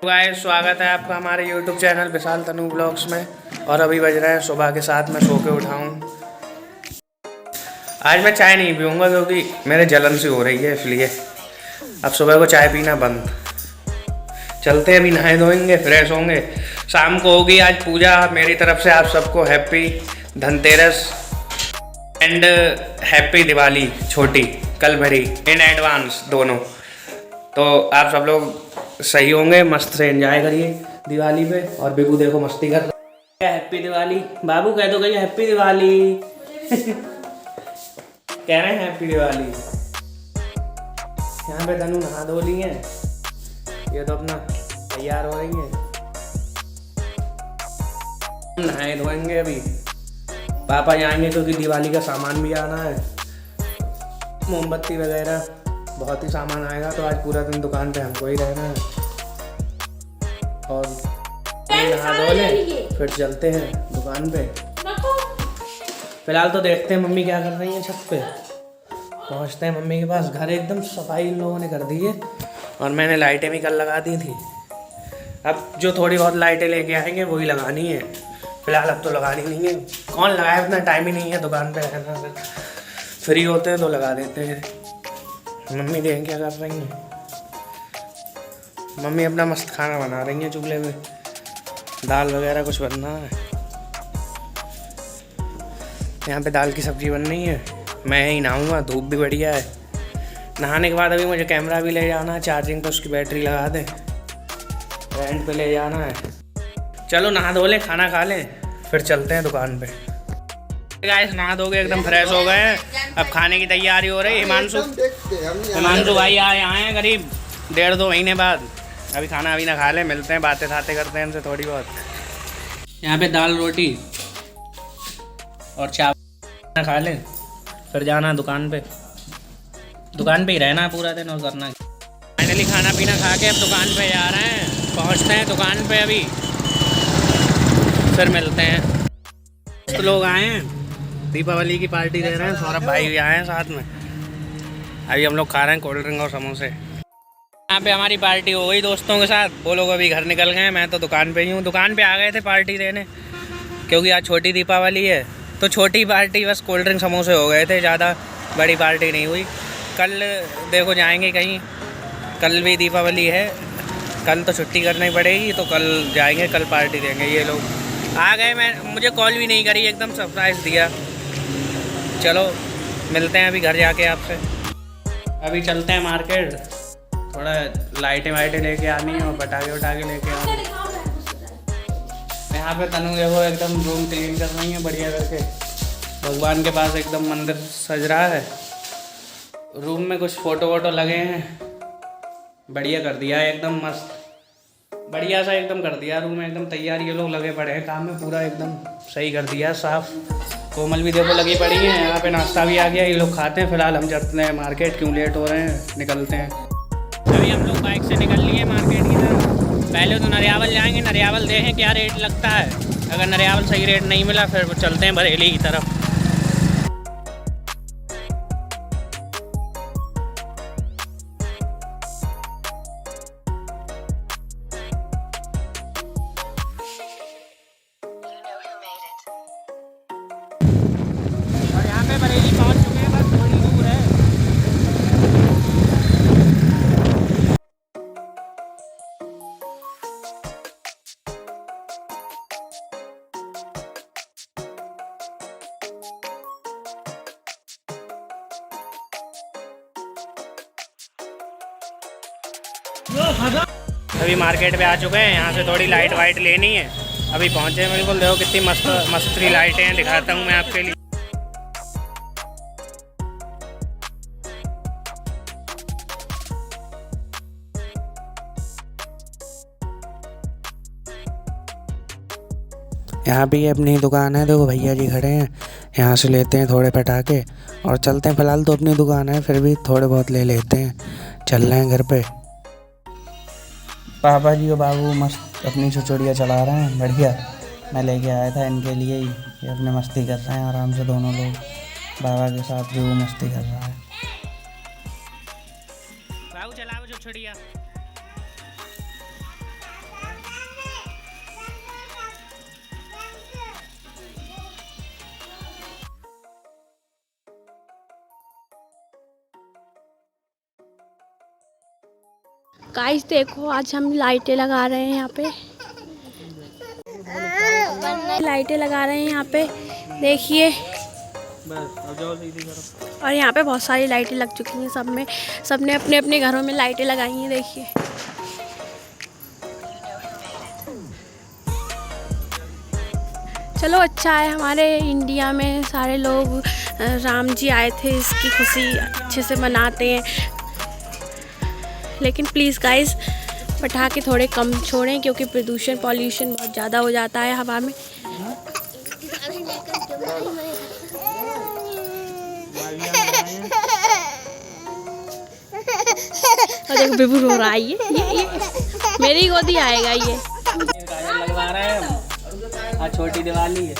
Guys स्वागत है आपका हमारे YouTube चैनल विशाल तनु ब्लॉग्स में। और अभी बज रहे हैं सुबह के 7 में सो के उठाऊँ। आज मैं चाय नहीं पीऊँगा क्योंकि मेरे जलन सी हो रही है, इसलिए अब सुबह को चाय पीना बंद। चलते हैं, अभी नहाए धोएंगे, फ्रेश होंगे, शाम को होगी आज पूजा। मेरी तरफ से आप सबको happy Dhanteras and happy Diwali छोटी कल भरी इन एडवांस दोनों। तो आप सब लोग सही होंगे, मस्त से एंजॉय करिए दिवाली पे। और बिगू देखो मस्ती कर रहा है। हैप्पी दिवाली बाबू कह दो, कहिए हैप्पी दिवाली। कह रहे हैं हैप्पी दिवाली। यहाँ पे तनु नहा धो ली है, ये तो अपना तैयार हो रही है। नहाए धोएंगे अभी, पापा जाएंगे क्योंकि दिवाली का सामान भी आना है, मोमबत्ती वगैरह बहुत ही सामान आएगा। तो आज पूरा दिन दुकान पे हमको ही रहना है। और नहा धो लें फिर चलते हैं दुकान पे। फिलहाल तो देखते हैं मम्मी क्या कर रही है। छत पे पहुंचते हैं मम्मी के पास। घर एकदम सफाई इन लोगों ने कर दी है और मैंने लाइटें भी कल लगा दी थी। अब जो थोड़ी बहुत लाइटें लेके आएंगे वही लगानी है, फिलहाल अब तो लगानी नहीं है। कौन लगाए, इतना टाइम ही नहीं है दुकान पे रहना। अगर फ्री होते हैं तो लगा देते हैं। मम्मी देखें क्या कर रही हैं। मम्मी अपना मस्त खाना बना रही हैं चूल्हे में, दाल वगैरह कुछ बनना है। यहाँ पे दाल की सब्ज़ी बन रही है। मैं ही नहाऊंगा, धूप भी बढ़िया है। नहाने के बाद अभी मुझे कैमरा भी ले जाना है चार्जिंग पे, उसकी बैटरी लगा दें, रेंट पे ले जाना है। चलो नहा धो लें, खाना खा लें, फिर चलते हैं दुकान पे। गाइस नहा धो के एकदम फ्रेश हो गए हैं, अब खाने की तैयारी हो रही है। हिमांशु भाई आए हैं करीब 1.5-2 महीने बाद। अभी खाना अभी ना खा लें, मिलते हैं, बातें बातें करते हैं उनसे थोड़ी बहुत। यहाँ पे दाल रोटी और चावल खा लें, फिर जाना दुकान पे। दुकान पे ही रहना पूरा दिन और करना। फाइनली खाना पीना खा के अब दुकान पे जा रहे हैं। पहुँचते हैं दुकान पे अभी, फिर मिलते हैं। तो लोग आए हैं, दीपावली की पार्टी दे रहे हैं। सौरभ भाई भी आए हैं साथ में। अभी हम लोग खा रहे हैं कोल्ड ड्रिंक और समोसे। यहाँ पे हमारी पार्टी हो गई दोस्तों के साथ। वो लोग अभी घर निकल गए, मैं तो दुकान पे ही हूँ। दुकान पे आ गए थे पार्टी देने क्योंकि आज छोटी दीपावली है। तो छोटी पार्टी बस कोल्ड ड्रिंक समोसे हो गए थे, ज़्यादा बड़ी पार्टी नहीं हुई। कल देखो जाएंगे कहीं, कल भी दीपावली है, कल तो छुट्टी करनी पड़ेगी, तो कल जाएंगे, कल पार्टी देंगे। ये लोग आ गए, मुझे कॉल भी नहीं करी, एकदम सरप्राइज़ दिया। चलो मिलते हैं अभी घर जाके आपसे। अभी चलते हैं मार्केट, थोड़ा लाइटें वाइटें लेके आनी है और पटाखे वटाखे लेके आने। यहाँ पे तनु देखो एकदम रूम क्लीन कर रही है बढ़िया करके। भगवान के पास एकदम मंदिर सज रहा है। रूम में कुछ फ़ोटो वोटो लगे हैं, बढ़िया कर दिया है एकदम मस्त, बढ़िया सा एकदम कर दिया रूम एकदम तैयार। ये लोग लगे पड़े हैं काम में, पूरा एकदम सही कर दिया साफ। कोमल भी देखो लगी पड़ी है। यहाँ पे नाश्ता भी आ गया, ये लोग खाते हैं। फिलहाल हम चलते हैं मार्केट, क्यों लेट हो रहे हैं, निकलते हैं। अभी हम लोग बाइक से निकल लिए मार्केट की तरफ। पहले तो नरियावल जाएंगे, नरियावल देखें क्या रेट लगता है। अगर नरियावल सही रेट नहीं मिला फिर चलते हैं बरेली की तरफ। बरेली पहुंच चुके हैं, बस थोड़ी दूर है। अभी मार्केट पे आ चुके हैं, यहाँ से थोड़ी लाइट वाइट लेनी है। अभी पहुँचे हैं बिल्कुल। देखो कितनी मस्त मस्त लाइटें हैं, दिखाता हूँ मैं आपके लिए। यहाँ पे ये अपनी दुकान है, देखो भैया जी खड़े हैं। यहाँ से लेते हैं थोड़े पटाखे और चलते हैं। फिलहाल तो अपनी दुकान है, फिर भी थोड़े बहुत ले लेते हैं। चल रहे हैं घर पे। पापा जी और बाबू मस्त अपनी छुचुड़ियाँ चला रहे हैं बढ़िया। मैं लेके आया था इनके लिए ही। ये अपने मस्ती कर रहे हैं आराम से दोनों लोग। बाबा के साथ भी वो मस्ती कर रहा है। बाबू चलाओ छुचुड़िया। गाइस देखो आज हम लाइटें लगा रहे हैं यहाँ पे, लाइटें लगा रहे हैं यहाँ पे देखिए। और यहाँ पे बहुत सारी लाइटें लग चुकी हैं, सबने अपने अपने घरों में लाइटें लगाई हैं देखिए। चलो अच्छा है, हमारे इंडिया में सारे लोग राम जी आए थे, इसकी खुशी अच्छे से मनाते हैं। लेकिन प्लीज़ गाइस पटाखे थोड़े कम छोड़ें क्योंकि प्रदूषण पॉल्यूशन बहुत ज़्यादा हो जाता है हवा में। और देखो बिबू रो रहा है, ये मेरी गोदी आएगा ये। काजल लगवा रहे हैं, आज छोटी दिवाली है।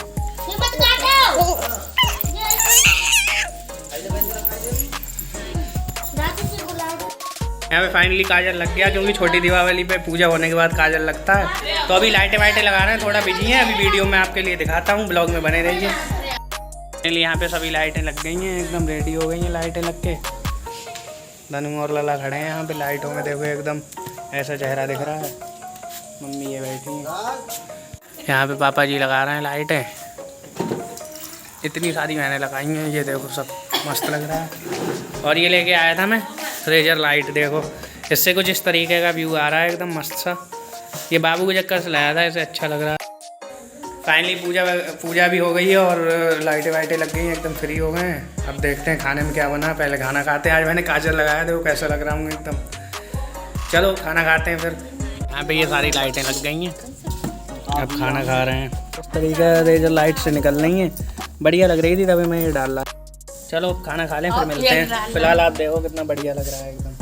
यहाँ पे फाइनली काजल लग गया क्योंकि छोटी दीपावली पे पूजा होने के बाद काजल लगता है। तो अभी लाइटें वाइटें लगा रहे हैं, थोड़ा बिजी हैं, अभी वीडियो में आपके लिए दिखाता हूँ, ब्लॉग में बने रहिए। फाइनली यहाँ पे सभी लाइटें लग गई हैं, एकदम रेडी हो गई हैं लाइटें लग के। धनु और लला खड़े हैं यहाँ पे लाइटों में, देखो एकदम ऐसा चेहरा दिख रहा है। मम्मी ये बैठी हैं यहाँ पे, पापा जी लगा रहे हैं लाइटें। इतनी सारी मैंने लगाई हैं, ये देखो सब मस्त लग रहा है। और ये लेके आया था मैं रेजर लाइट, देखो इससे कुछ इस तरीके का व्यू आ रहा है एकदम मस्त सा। ये बाबू के चक्कर से लाया था, इसे अच्छा लग रहा है। फाइनली पूजा भी हो गई है और लाइटें वाइटें लग गई हैं, एकदम फ्री हो गए हैं। अब देखते हैं खाने में क्या बना, पहले खाना खाते हैं। आज मैंने काजल लगाया, देखो कैसा लग रहा हूँ एकदम। चलो खाना खाते हैं फिर। यहाँ पे ये सारी लाइटें लग गई हैं, अब खाना खा रहे हैं। इस तरीके का रेजर लाइट से निकल रही हैं, बढ़िया लग रही थी तभी मैं ये डाल रहा। चलो खाना खा लें फिर मिलते हैं। फिलहाल आप देखो कितना बढ़िया लग रहा है एकदम।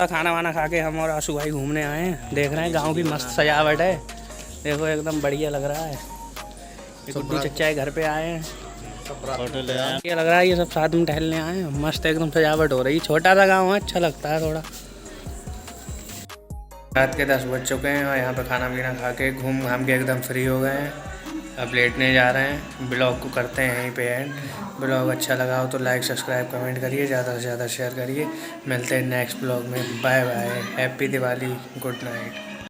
खाना वाना खा के हम और आशु भाई घूमने आए हैं, देख रहे हैं गांव की मस्त सजावट है, देखो एकदम बढ़िया लग रहा है। गुड्डू चच्चा घर पे आए हैं, ये लग रहा है ये सब साथ में टहलने आए हैं, मस्त एकदम सजावट हो रही। छोटा सा गाँव है, अच्छा लगता है थोड़ा। रात के 10 बज चुके हैं और यहाँ पे खाना पीना खा के घूम घाम के एकदम फ्री हो गए हैं। अब लेटने जा रहे हैं। ब्लॉग को करते हैं यहीं पे एंड। ब्लॉग अच्छा लगा हो तो लाइक सब्सक्राइब कमेंट करिए, ज़्यादा से ज़्यादा शेयर करिए। मिलते हैं नेक्स्ट ब्लॉग में। Bye bye, happy Diwali, good night.